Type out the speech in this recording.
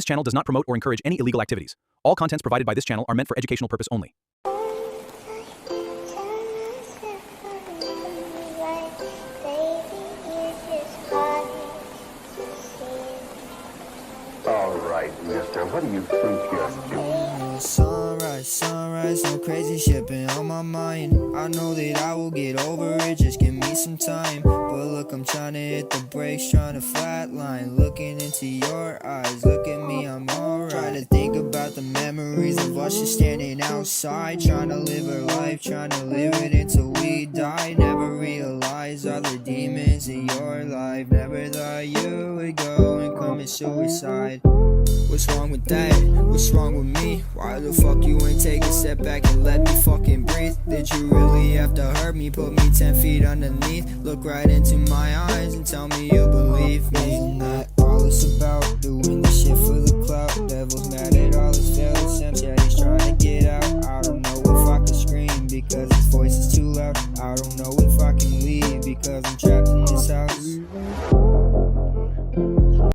This channel does not promote or encourage any illegal activities. All contents provided by this channel are meant for educational purpose only. All right, mister, what do you think you're doing? Sunrise, no crazy shit been on my mind. I know that I will get over it, just give me some time. But look, I'm trying to hit the brakes, trying to flatline. Looking into your eyes, look at me, I'm alright. Trying to think about the memories of us just standing outside, trying to live our life, trying to live it until we die. Never realized all the demons in your life. Never thought you would go and commit suicide. What's wrong with that? What's wrong with me? Why the fuck you ain't take a step back and let me fucking breathe? Did you really have to hurt me? Put me 10 feet underneath? Look right into my eyes and tell me you believe me. Isn't that all it's about? Doing this shit for the clout. Devil's mad at all his failed attempts. Yeah, he's trying to get out. I don't know if I can scream because his voice is too loud. I don't know if I can leave because I'm trapped in this house.